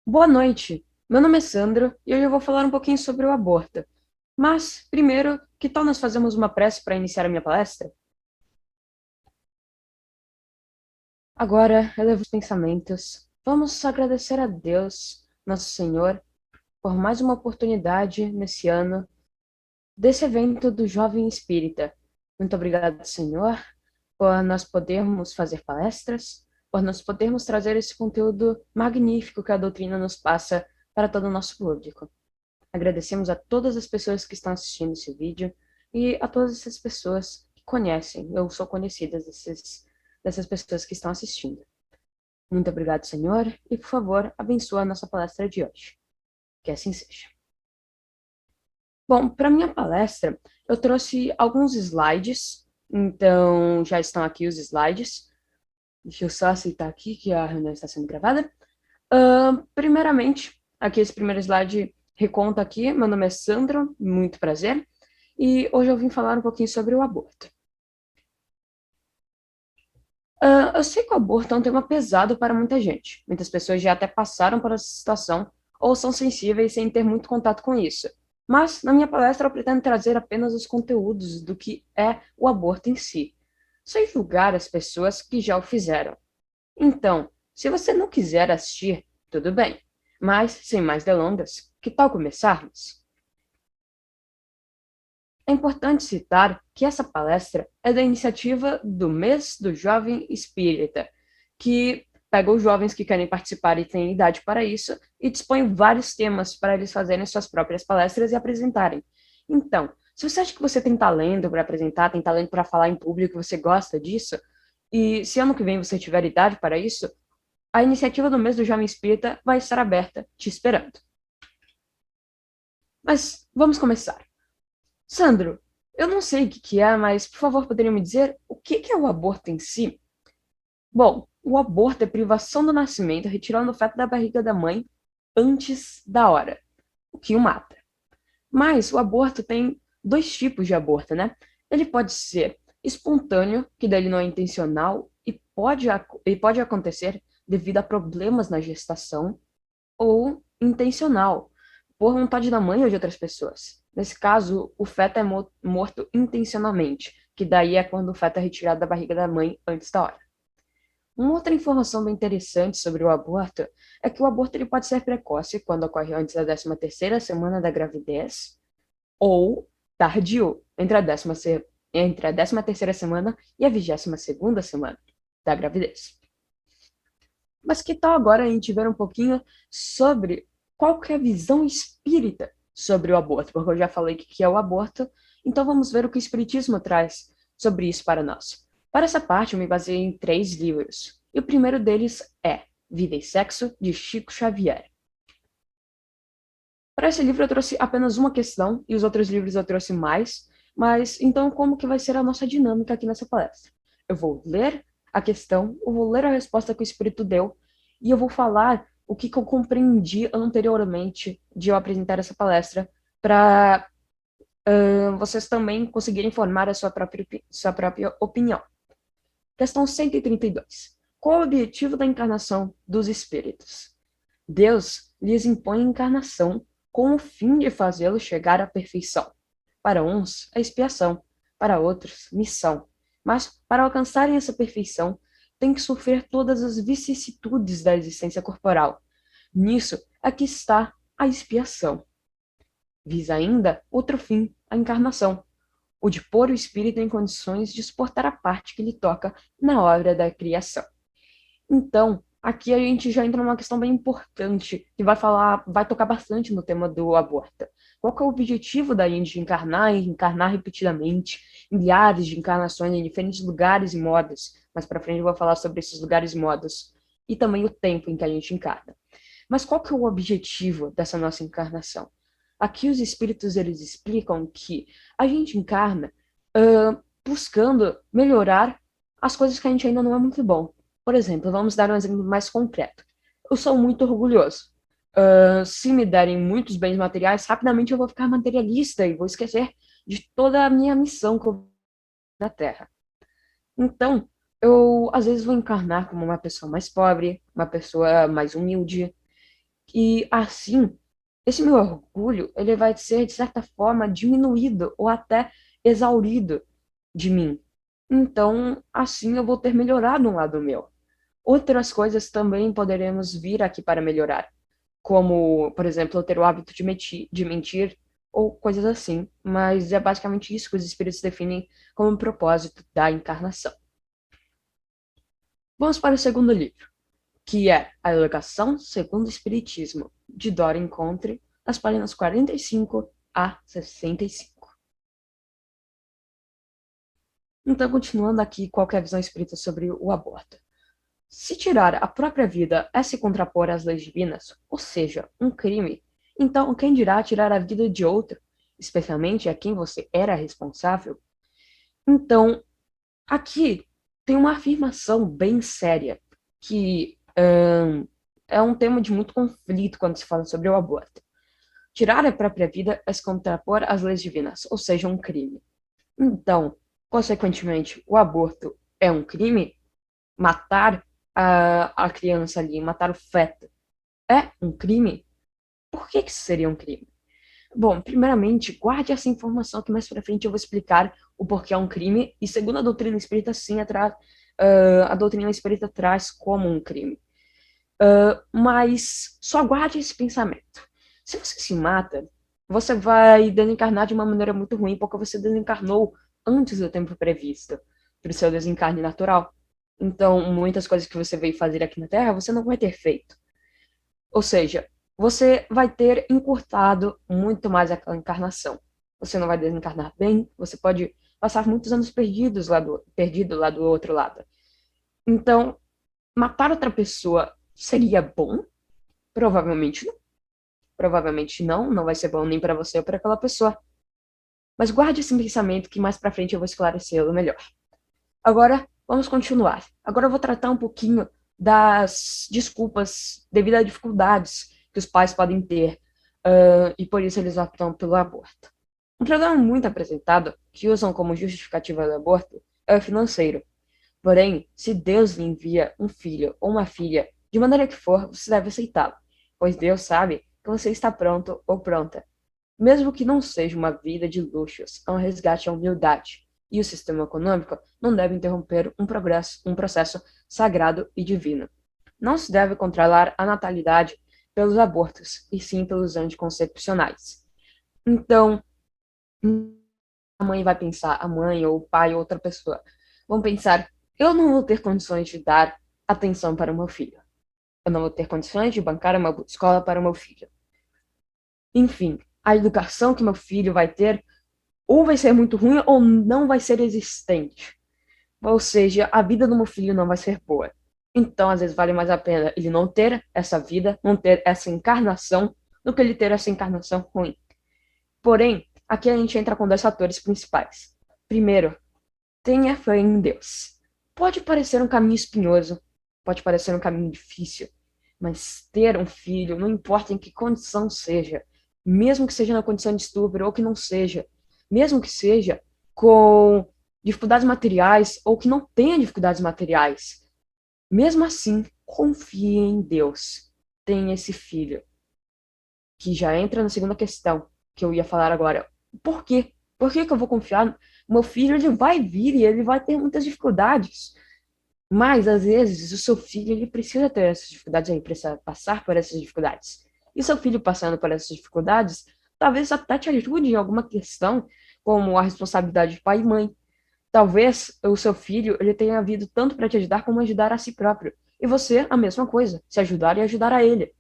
Boa noite. Meu nome é Sandro e hoje eu vou falar um pouquinho sobre o aborto. Mas, primeiro, que tal nós fazermos uma prece para iniciar a minha palestra? Agora, eleva os pensamentos. Vamos agradecer a Deus, nosso Senhor, por mais uma oportunidade nesse ano desse evento do Jovem Espírita. Muito obrigado, Senhor, por nós podermos fazer palestras, por nós podermos trazer esse conteúdo magnífico que a doutrina nos passa para todo o nosso público. Agradecemos a todas as pessoas que estão assistindo esse vídeo e a todas essas pessoas que conhecem, eu sou conhecida dessas pessoas que estão assistindo. Muito obrigado, Senhor, e por favor, abençoa a nossa palestra de hoje. Que assim seja. Bom, para minha palestra, eu trouxe alguns slides, então já estão aqui os slides. Deixa eu só aceitar aqui que a reunião está sendo gravada. Primeiramente, aqui esse primeiro slide reconta aqui, meu nome é Sandro, muito prazer, e hoje eu vim falar um pouquinho sobre o aborto. Eu sei que o aborto é um tema pesado para muita gente. Muitas pessoas já até passaram por essa situação ou são sensíveis sem ter muito contato com isso. Mas, na minha palestra, eu pretendo trazer apenas os conteúdos do que é o aborto em si, sem julgar as pessoas que já o fizeram. Então, se você não quiser assistir, tudo bem. Mas, sem mais delongas, que tal começarmos? É importante citar que essa palestra é da iniciativa do Mês do Jovem Espírita, que pega os jovens que querem participar e têm idade para isso e dispõe vários temas para eles fazerem suas próprias palestras e apresentarem. Então, se você acha que você tem talento para apresentar, tem talento para falar em público, você gosta disso, e se ano que vem você tiver idade para isso, a iniciativa do Mês do Jovem Espírita vai estar aberta, te esperando. Mas vamos começar. Sandro, eu não sei o que é, mas por favor poderia me dizer o que é o aborto em si? Bom, o aborto é privação do nascimento, retirando o feto da barriga da mãe antes da hora, o que o mata. Mas o aborto tem dois tipos de aborto, né? Ele pode ser espontâneo, que daí não é intencional e pode acontecer devido a problemas na gestação, ou intencional, por vontade da mãe ou de outras pessoas. Nesse caso, o feto é morto intencionalmente, que daí é quando o feto é retirado da barriga da mãe antes da hora. Uma outra informação bem interessante sobre o aborto é que o aborto ele pode ser precoce quando ocorre antes da 13ª semana da gravidez ou tardio entre a 13ª semana e a 22ª semana da gravidez. Mas que tal agora a gente ver um pouquinho sobre qual que é a visão espírita sobre o aborto? Porque eu já falei que é o aborto, então vamos ver o que o espiritismo traz sobre isso para nós. Para essa parte, eu me baseei em 3 livros. E o primeiro deles é Vida e Sexo, de Chico Xavier. Para esse livro eu trouxe apenas uma questão e os outros livros eu trouxe mais, mas então como que vai ser a nossa dinâmica aqui nessa palestra? Eu vou ler a questão, eu vou ler a resposta que o Espírito deu e eu vou falar o que eu compreendi anteriormente de eu apresentar essa palestra para vocês também conseguirem formar a sua própria opinião. Questão 132. Qual o objetivo da encarnação dos espíritos? Deus lhes impõe a encarnação com o fim de fazê-los chegar à perfeição. Para uns, a expiação, para outros, missão. Mas, para alcançarem essa perfeição, têm que sofrer todas as vicissitudes da existência corporal. Nisso é que está a expiação. Visa ainda outro fim, a encarnação, o de pôr o espírito em condições de suportar a parte que lhe toca na obra da criação. Então, aqui a gente já entra numa questão bem importante, que vai tocar bastante no tema do aborto. Qual que é o objetivo da gente de encarnar e encarnar repetidamente, em milhares de encarnações em diferentes lugares e modos? Mais para frente eu vou falar sobre esses lugares e modos, e também o tempo em que a gente encarna. Mas qual que é o objetivo dessa nossa encarnação? Aqui os espíritos eles explicam que a gente encarna buscando melhorar as coisas que a gente ainda não é muito bom. Por exemplo, vamos dar um exemplo mais concreto. Eu sou muito orgulhoso. Se me derem muitos bens materiais, rapidamente eu vou ficar materialista e vou esquecer de toda a minha missão que eu na Terra. Então, eu às vezes vou encarnar como uma pessoa mais pobre, uma pessoa mais humilde, e assim, esse meu orgulho, ele vai ser, de certa forma, diminuído ou até exaurido de mim. Então, assim eu vou ter melhorado um lado meu. Outras coisas também poderemos vir aqui para melhorar, como, por exemplo, eu ter o hábito de mentir ou coisas assim, mas é basicamente isso que os espíritos definem como o propósito da encarnação. Vamos para o segundo livro, que é A Alegação segundo o Espiritismo, de Dora Encontre, nas páginas 45 a 65. Então, continuando aqui, qual é a visão espírita sobre o aborto? Se tirar a própria vida é se contrapor às leis divinas, ou seja, um crime, então quem dirá tirar a vida de outro, especialmente a quem você era responsável? Então, aqui tem uma afirmação bem séria, que é um tema de muito conflito quando se fala sobre o aborto. Tirar a própria vida é se contrapor às leis divinas, ou seja, um crime. Então, consequentemente, o aborto é um crime? Matar a criança ali, matar o feto, é um crime? Por que isso seria um crime? Bom, primeiramente, guarde essa informação que mais pra frente eu vou explicar o porquê é um crime, e segundo a doutrina espírita, sim, a doutrina espírita traz como um crime. Mas só guarde esse pensamento. Se você se mata, você vai desencarnar de uma maneira muito ruim, porque você desencarnou antes do tempo previsto para o seu desencarne natural. Então, muitas coisas que você veio fazer aqui na Terra, você não vai ter feito. Ou seja, você vai ter encurtado muito mais aquela encarnação. Você não vai desencarnar bem, você pode passar muitos anos perdido lá do outro lado. Então, matar outra pessoa seria bom? Provavelmente não. Provavelmente não, não vai ser bom nem para você ou para aquela pessoa. Mas guarde esse pensamento que mais para frente eu vou esclarecê-lo melhor. Agora, vamos continuar. Agora eu vou tratar um pouquinho das desculpas devido a dificuldades que os pais podem ter e por isso eles optam pelo aborto. Um problema muito apresentado que usam como justificativa do aborto é o financeiro. Porém, se Deus lhe envia um filho ou uma filha, de maneira que for, você deve aceitá-lo, pois Deus sabe que você está pronto ou pronta. Mesmo que não seja uma vida de luxos, é um resgate à humildade, e o sistema econômico não deve interromper um processo sagrado e divino. Não se deve controlar a natalidade pelos abortos, e sim pelos anticoncepcionais. Então, a mãe vai pensar, a mãe ou o pai ou outra pessoa, vão pensar, eu não vou ter condições de dar atenção para o meu filho. Eu não vou ter condições de bancar uma boa escola para o meu filho. Enfim, a educação que meu filho vai ter ou vai ser muito ruim ou não vai ser existente. Ou seja, a vida do meu filho não vai ser boa. Então, às vezes, vale mais a pena ele não ter essa vida, não ter essa encarnação, do que ele ter essa encarnação ruim. Porém, aqui a gente entra com dois fatores principais. Primeiro, tenha fé em Deus. Pode parecer um caminho espinhoso, pode parecer um caminho difícil, mas ter um filho, não importa em que condição seja, mesmo que seja na condição de estupro ou que não seja, mesmo que seja com dificuldades materiais ou que não tenha dificuldades materiais, mesmo assim, confie em Deus. Tenha esse filho. Que já entra na segunda questão que eu ia falar agora. Por quê? Por que que eu vou confiar? Meu filho, ele vai vir e ele vai ter muitas dificuldades. Mas, às vezes, o seu filho, ele precisa ter essas dificuldades aí, precisa passar por essas dificuldades. E seu filho passando por essas dificuldades, talvez até te ajude em alguma questão, como a responsabilidade de pai e mãe. Talvez o seu filho, ele tenha vindo tanto para te ajudar como ajudar a si próprio. E você, a mesma coisa, se ajudar e ajudar a ele,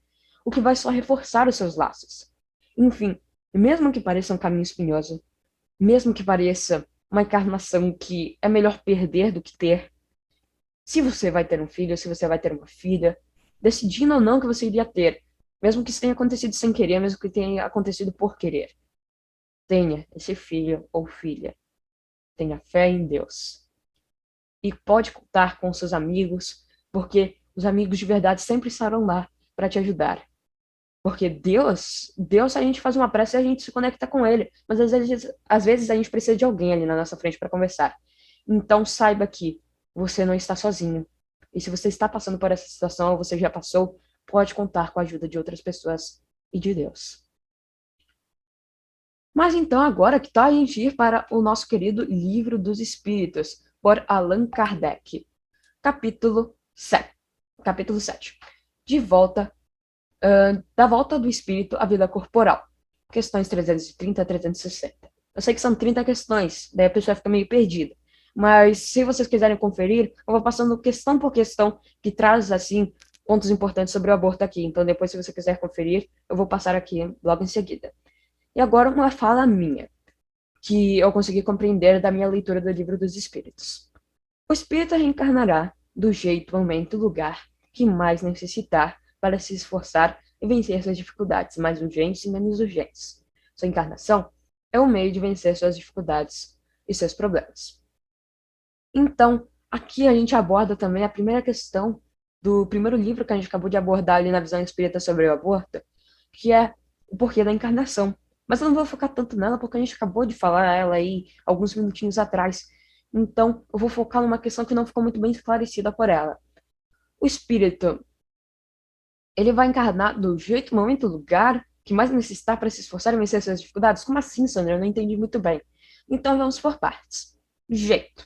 o que vai só reforçar os seus laços. Enfim, mesmo que pareça um caminho espinhoso, mesmo que pareça uma encarnação que é melhor perder do que ter, se você vai ter um filho, se você vai ter uma filha, decidindo ou não que você iria ter, mesmo que isso tenha acontecido sem querer, mesmo que tenha acontecido por querer, tenha esse filho ou filha, tenha fé em Deus. E pode contar com seus amigos, porque os amigos de verdade sempre estarão lá para te ajudar. Porque Deus, a gente faz uma prece e a gente se conecta com Ele. Mas às vezes a gente precisa de alguém ali na nossa frente para conversar. Então saiba que você não está sozinho. E se você está passando por essa situação, ou você já passou, pode contar com a ajuda de outras pessoas e de Deus. Mas então agora que tal a gente ir para o nosso querido Livro dos Espíritos, por Allan Kardec. Capítulo 7. Capítulo 7. De volta da volta do espírito à vida corporal. Questões 330 a 360. Eu sei que são 30 questões, daí a pessoa fica meio perdida. Mas se vocês quiserem conferir, eu vou passando questão por questão, que traz, assim, pontos importantes sobre o aborto aqui. Então, depois, se você quiser conferir, eu vou passar aqui logo em seguida. E agora, uma fala minha, que eu consegui compreender da minha leitura do Livro dos Espíritos. O espírito reencarnará do jeito, momento e lugar que mais necessitar para se esforçar e vencer suas dificuldades mais urgentes e menos urgentes. Sua encarnação é o meio de vencer suas dificuldades e seus problemas. Então, aqui a gente aborda também a primeira questão do primeiro livro que a gente acabou de abordar ali na visão espírita sobre o aborto, que é o porquê da encarnação. Mas eu não vou focar tanto nela porque a gente acabou de falar ela aí alguns minutinhos atrás. Então, eu vou focar numa questão que não ficou muito bem esclarecida por ela. O espírito, ele vai encarnar do jeito, momento, lugar que mais necessitar para se esforçar e vencer suas dificuldades? Como assim, Sandra? Eu não entendi muito bem. Então, vamos por partes. Jeito.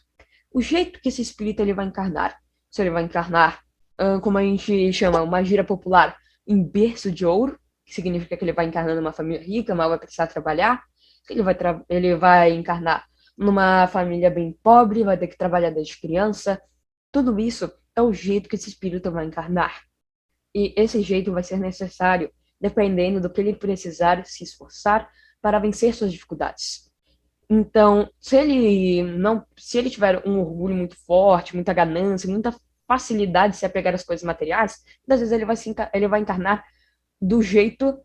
O jeito que esse espírito ele vai encarnar. Se ele vai encarnar, como a gente chama, uma gíria popular, em berço de ouro, que significa que ele vai encarnar numa família rica, mas vai precisar trabalhar. Ele vai encarnar numa família bem pobre, vai ter que trabalhar desde criança. Tudo isso é o jeito que esse espírito vai encarnar. E esse jeito vai ser necessário dependendo do que ele precisar se esforçar para vencer suas dificuldades. Então, se ele tiver um orgulho muito forte, muita ganância, muita facilidade de se apegar às coisas materiais, muitas vezes ele vai encarnar do jeito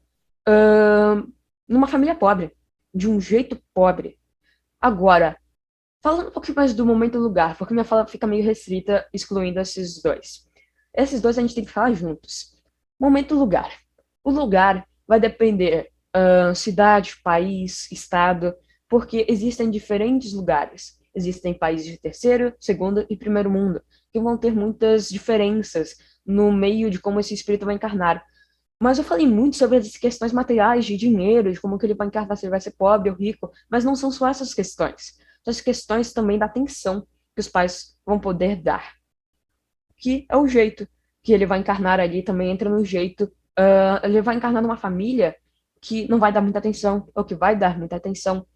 numa família pobre, de um jeito pobre. Agora, falando um pouquinho mais do momento e lugar, porque minha fala fica meio restrita, excluindo esses dois. Esses dois a gente tem que falar juntos. Momento e lugar. O lugar vai depender cidade, país, estado, porque existem diferentes lugares. Existem países de terceiro, segundo e primeiro mundo, que vão ter muitas diferenças no meio de como esse espírito vai encarnar. Mas eu falei muito sobre as questões materiais, de dinheiro, de como que ele vai encarnar, se ele vai ser pobre ou rico, mas não são só essas questões. São as questões também da atenção que os pais vão poder dar. Que é o jeito que ele vai encarnar ali, também entra no jeito. Ele vai encarnar numa família que não vai dar muita atenção, ou que vai dar muita atenção.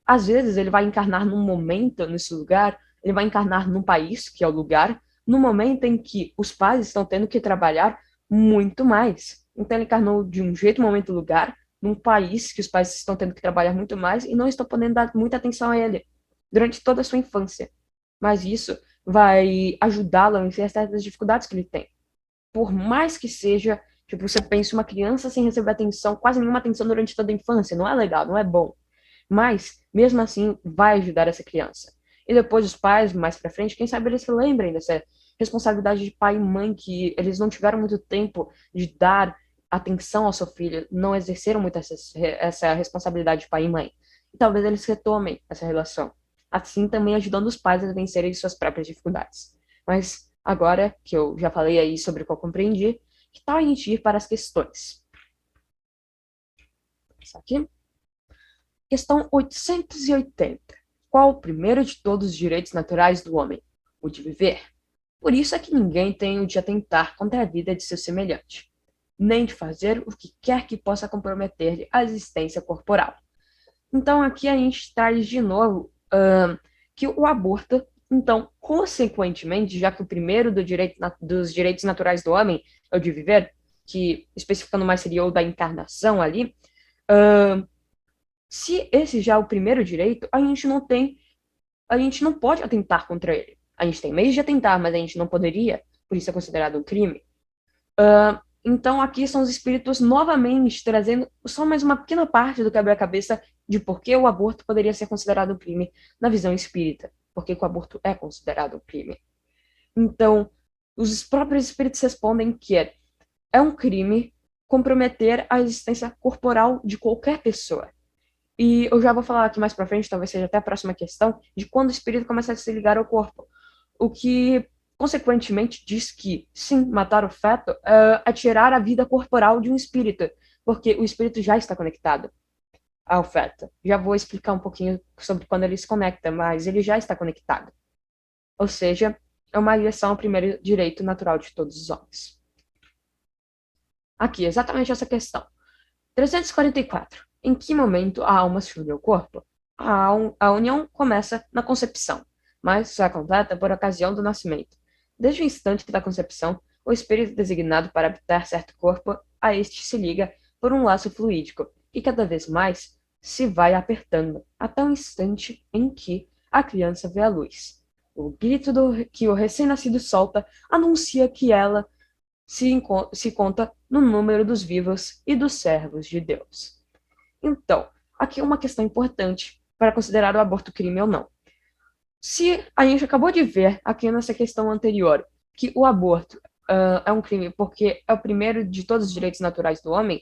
Às vezes ele vai encarnar num momento, nesse lugar, ele vai encarnar num país, que é o lugar, no momento em que os pais estão tendo que trabalhar muito mais. Então ele encarnou de um jeito, momento, lugar, num país que os pais estão tendo que trabalhar muito mais e não estão podendo dar muita atenção a ele durante toda a sua infância. Mas isso vai ajudá-lo a vencer certas dificuldades que ele tem. Por mais que seja Tipo, você pensa uma criança sem receber atenção, quase nenhuma atenção durante toda a infância. Não é legal, não é bom. Mas, mesmo assim, vai ajudar essa criança. E depois os pais, mais pra frente, quem sabe eles se lembrem dessa responsabilidade de pai e mãe, que eles não tiveram muito tempo de dar atenção ao seu filho, não exerceram muito essa responsabilidade de pai e mãe. E talvez eles retomem essa relação. Assim, também ajudando os pais a vencerem suas próprias dificuldades. Mas, agora que eu já falei aí sobre o que eu compreendi, que tal a gente ir para as questões? Vou passar aqui. Questão 880. Qual o primeiro de todos os direitos naturais do homem? O de viver. Por isso é que ninguém tem o de atentar contra a vida de seu semelhante, nem de fazer o que quer que possa comprometer-lhe a existência corporal. Então aqui a gente traz de novo que o aborto, então, consequentemente, já que o primeiro dos direitos naturais do homem é o de viver, que especificando mais seria o da encarnação ali, se esse já é o primeiro direito, a gente não pode atentar contra ele. A gente tem meios de atentar, mas a gente não poderia, por isso é considerado um crime. Então aqui são os espíritos novamente trazendo só mais uma pequena parte do quebra-cabeça de por que o aborto poderia ser considerado um crime na visão espírita, porque o aborto é considerado um crime. Então, os próprios espíritos respondem que é um crime comprometer a existência corporal de qualquer pessoa. E eu já vou falar aqui mais pra frente, talvez seja até a próxima questão, de quando o espírito começa a se ligar ao corpo. O que, consequentemente, diz que, sim, matar o feto é tirar a vida corporal de um espírito, porque o espírito já está conectado ao feto. Já vou explicar um pouquinho sobre quando ele se conecta, mas ele já está conectado. Ou seja, é uma agressão ao primeiro direito natural de todos os homens. Aqui, exatamente essa questão. 344. Em que momento a alma se une ao corpo? A união começa na concepção, mas só é completa por ocasião do nascimento. Desde o instante da concepção, o espírito designado para habitar certo corpo, a este se liga por um laço fluídico, e cada vez mais se vai apertando, até o instante em que a criança vê a luz. O grito que o recém-nascido solta anuncia que ela se conta no número dos vivos e dos servos de Deus. Então, aqui é uma questão importante para considerar o aborto crime ou não. Se a gente acabou de ver aqui nessa questão anterior que o aborto é um crime porque é o primeiro de todos os direitos naturais do homem,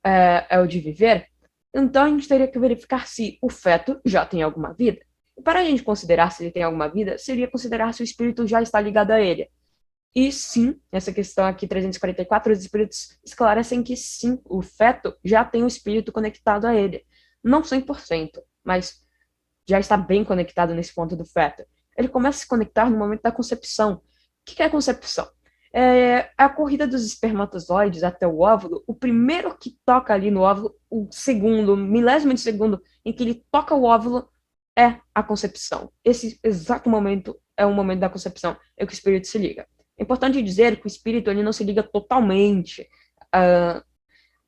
é o de viver, então a gente teria que verificar se o feto já tem alguma vida. E para a gente considerar se ele tem alguma vida, seria considerar se o espírito já está ligado a ele. E sim, nessa questão aqui 344, os espíritos esclarecem que sim, o feto já tem o espírito conectado a ele. Não 100%, mas já está bem conectado nesse ponto do feto. Ele começa a se conectar no momento da concepção. O que é a concepção? É a corrida dos espermatozoides até o óvulo. O primeiro que toca ali no óvulo, o segundo, milésimo de segundo em que ele toca o óvulo, é a concepção. Esse exato momento é o momento da concepção, é que o espírito se liga. É importante dizer que o espírito ele não se liga totalmente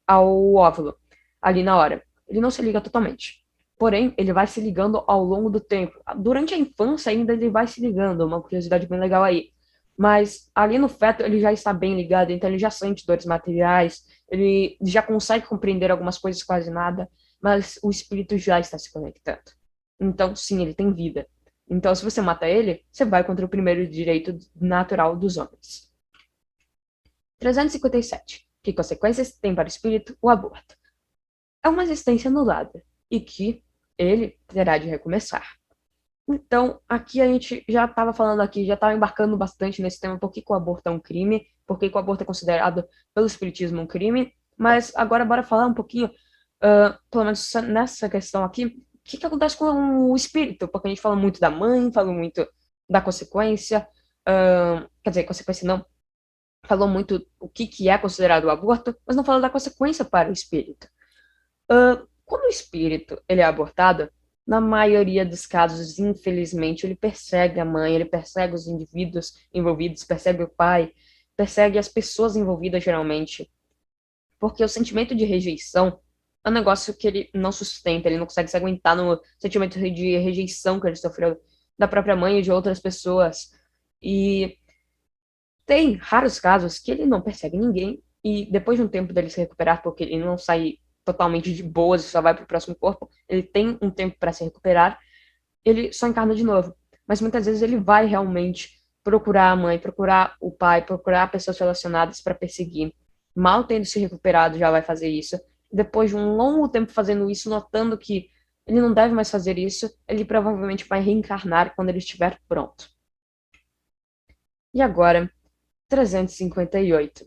ao óvulo, ali na hora. Ele não se liga totalmente. Porém, ele vai se ligando ao longo do tempo. Durante a infância ainda ele vai se ligando, uma curiosidade bem legal aí. Mas ali no feto ele já está bem ligado, então ele já sente dores materiais, ele já consegue compreender algumas coisas, quase nada, mas o espírito já está se conectando. Então, sim, ele tem vida. Então, se você mata ele, você vai contra o primeiro direito natural dos homens. 357. Que consequências tem para o espírito o aborto? É uma existência anulada e que ele terá de recomeçar. Então, aqui a gente já estava falando aqui, já estava embarcando bastante nesse tema, por que o aborto é um crime, por que o aborto é considerado pelo espiritismo um crime, mas agora bora falar um pouquinho, pelo menos nessa questão aqui, o que acontece com o espírito, porque a gente fala muito da mãe, fala muito da consequência, quer dizer, consequência não, falou muito o que é considerado o aborto, mas não falou da consequência para o espírito. Quando o espírito ele é abortado, na maioria dos casos, infelizmente, ele persegue a mãe, ele persegue os indivíduos envolvidos, persegue o pai, persegue as pessoas envolvidas geralmente, porque o sentimento de rejeição é um negócio que ele não sustenta, ele não consegue se aguentar no sentimento de rejeição que ele sofreu da própria mãe e de outras pessoas. E tem raros casos que ele não persegue ninguém e depois de um tempo dele se recuperar, porque ele não sai totalmente de boas e só vai para o próximo corpo, ele tem um tempo para se recuperar, ele só encarna de novo. Mas muitas vezes ele vai realmente procurar a mãe, procurar o pai, procurar pessoas relacionadas para perseguir. Mal tendo se recuperado, já vai fazer isso. Depois de um longo tempo fazendo isso, notando que ele não deve mais fazer isso, ele provavelmente vai reencarnar quando ele estiver pronto. E agora, 358.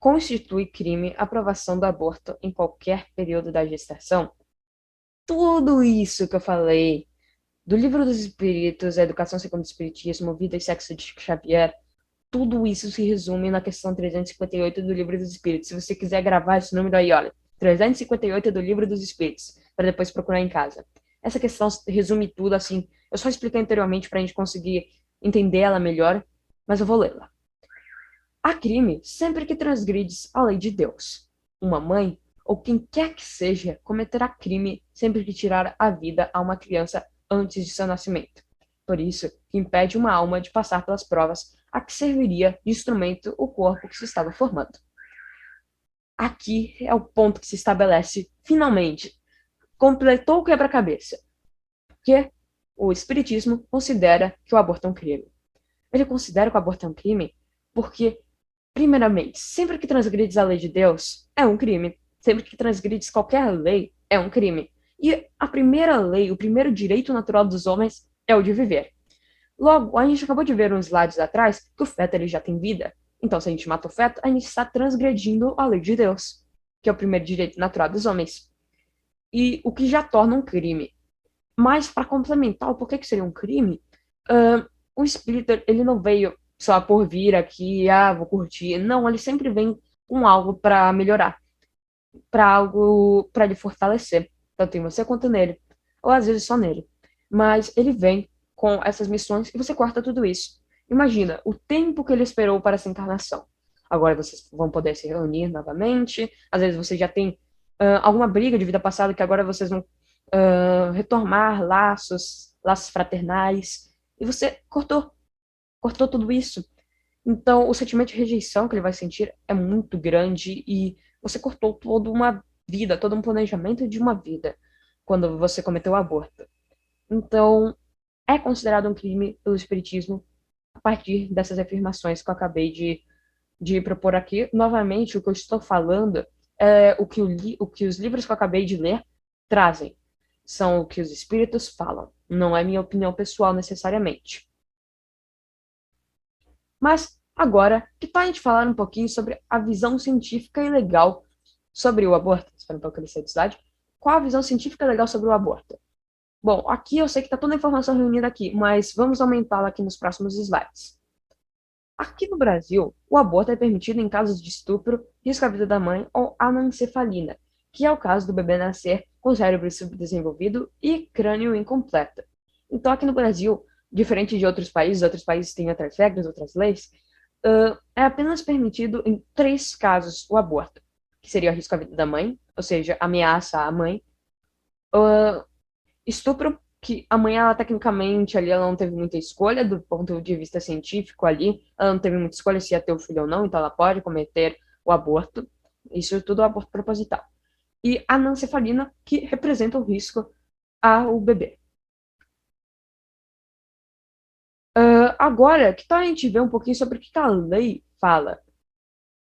Constitui crime a aprovação do aborto em qualquer período da gestação? Tudo isso que eu falei do Livro dos Espíritos, a Educação segundo o Espiritismo, Vida e Sexo de Chico Xavier, tudo isso se resume na questão 358 do Livro dos Espíritos. Se você quiser gravar esse número aí, olha, 358 do Livro dos Espíritos, para depois procurar em casa. Essa questão resume tudo, assim, eu só expliquei anteriormente para a gente conseguir entender ela melhor, mas eu vou lê-la. Há crime sempre que transgrides a lei de Deus. Uma mãe, ou quem quer que seja, cometerá crime sempre que tirar a vida a uma criança antes de seu nascimento. Por isso, que impede uma alma de passar pelas provas a que serviria de instrumento o corpo que se estava formando. Aqui é o ponto que se estabelece, finalmente, completou o quebra-cabeça, porque o Espiritismo considera que o aborto é um crime. Ele considera que o aborto é um crime porque, primeiramente, sempre que transgrides a lei de Deus, é um crime. Sempre que transgrides qualquer lei, é um crime. E a primeira lei, o primeiro direito natural dos homens é o de viver. Logo, a gente acabou de ver uns slides atrás que o feto ele já tem vida. Então, se a gente mata o feto, a gente está transgredindo a lei de Deus, que é o primeiro direito natural dos homens. E o que já torna um crime. Mas, para complementar o porquê que seria um crime, o espírito ele não veio só por vir aqui, vou curtir. Não, ele sempre vem com algo para melhorar, para algo para lhe fortalecer, tanto em você quanto nele, ou às vezes só nele. Mas ele vem com essas missões e você corta tudo isso. Imagina o tempo que ele esperou para essa encarnação. Agora vocês vão poder se reunir novamente. Às vezes você já tem alguma briga de vida passada que agora vocês vão retomar laços fraternais. E você cortou tudo isso. Então, o sentimento de rejeição que ele vai sentir é muito grande e você cortou toda uma vida, todo um planejamento de uma vida quando você cometeu o aborto. Então, é considerado um crime pelo Espiritismo a partir dessas afirmações que eu acabei de propor aqui. Novamente, o que eu estou falando é o que os livros que eu acabei de ler trazem. São o que os espíritos falam. Não é minha opinião pessoal necessariamente. Mas agora, que tal a gente falar um pouquinho sobre a visão científica e legal sobre o aborto? Espera um pouco que ele saia de slide. Qual a visão científica e legal sobre o aborto? Bom, aqui eu sei que está toda a informação reunida aqui, mas vamos aumentá-la aqui nos próximos slides. Aqui no Brasil, o aborto é permitido em casos de estupro, risco à vida da mãe ou anencefalina, que é o caso do bebê nascer com cérebro subdesenvolvido e crânio incompleto. Então, aqui no Brasil, diferente de outros países têm outras regras, outras leis, é apenas permitido em 3 casos o aborto, que seria o risco à vida da mãe, ou seja, ameaça à mãe, estupro, que a mãe, ela tecnicamente ali, ela não teve muita escolha do ponto de vista científico ali, ela não teve muita escolha se ia ter o filho ou não, então ela pode cometer o aborto, isso é tudo aborto proposital. E a anencefalina, que representa o risco ao bebê. Agora, que tal a gente ver um pouquinho sobre o que a lei fala?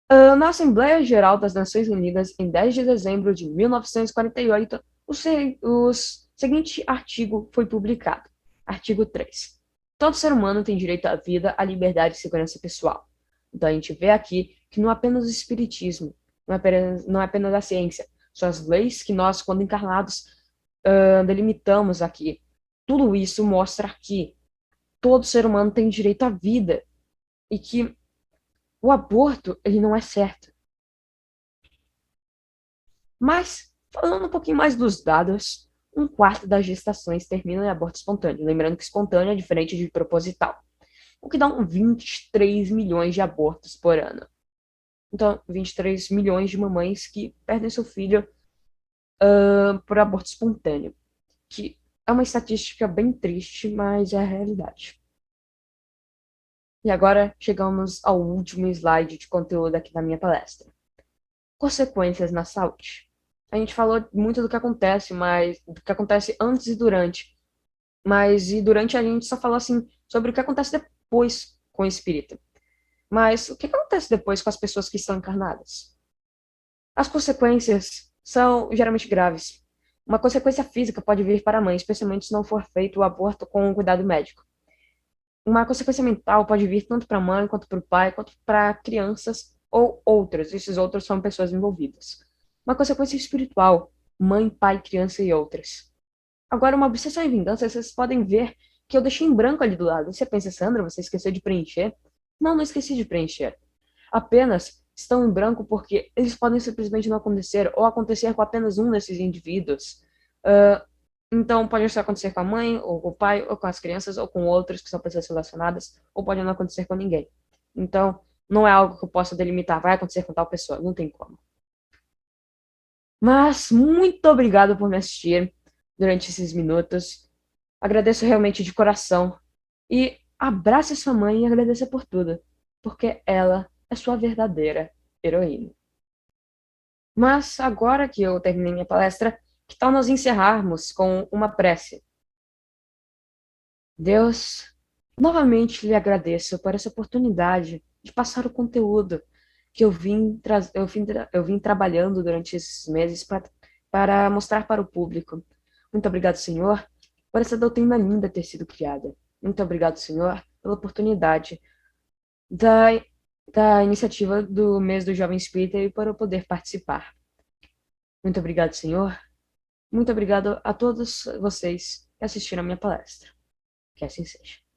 Na Assembleia Geral das Nações Unidas, em 10 de dezembro de 1948, o seguinte artigo foi publicado. Artigo 3. Todo ser humano tem direito à vida, à liberdade e segurança pessoal. Então a gente vê aqui que não é apenas o espiritismo, não é apenas a ciência, são as leis que nós, quando encarnados, delimitamos aqui. Tudo isso mostra que todo ser humano tem direito à vida e que o aborto ele não é certo. Mas, falando um pouquinho mais dos dados, 1/4 das gestações termina em aborto espontâneo. Lembrando que espontâneo é diferente de proposital. O que dá 23 milhões de abortos por ano. Então, 23 milhões de mamães que perdem seu filho por aborto espontâneo. Que é uma estatística bem triste, mas é a realidade. E agora chegamos ao último slide de conteúdo aqui da minha palestra. consequências na saúde. A gente falou muito do que acontece, mas do que acontece antes e durante. Mas e durante a gente só falou assim sobre o que acontece depois com o espírito. Mas o que acontece depois com as pessoas que estão encarnadas? As consequências são geralmente graves. Uma consequência física pode vir para a mãe, especialmente se não for feito o aborto com um cuidado médico. Uma consequência mental pode vir tanto para a mãe, quanto para o pai, quanto para crianças ou outras. Esses outros são pessoas envolvidas. Uma consequência espiritual, mãe, pai, criança e outras. Agora, uma obsessão e vingança, vocês podem ver que eu deixei em branco ali do lado. Você pensa, Sandra, você esqueceu de preencher? Não, não esqueci de preencher. Apenas estão em branco porque eles podem simplesmente não acontecer, ou acontecer com apenas um desses indivíduos. Ah, então, pode só acontecer com a mãe, ou com o pai, ou com as crianças, ou com outros que são pessoas relacionadas, ou pode não acontecer com ninguém. Então, não é algo que eu possa delimitar, vai acontecer com tal pessoa, não tem como. Mas, muito obrigado por me assistir durante esses minutos. Agradeço realmente de coração. E abrace sua mãe e agradeça por tudo, porque ela é sua verdadeira heroína. Mas agora que eu terminei minha palestra, que tal nós encerrarmos com uma prece? Deus, novamente lhe agradeço por essa oportunidade de passar o conteúdo que eu vim trabalhando durante esses meses para mostrar para o público. Muito obrigado, Senhor, por essa doutrina linda ter sido criada. Muito obrigado, Senhor, pela oportunidade da, da iniciativa do mês do Jovem Espírita e para eu poder participar. Muito obrigado, Senhor. Muito obrigado a todos vocês que assistiram a minha palestra. Que assim seja.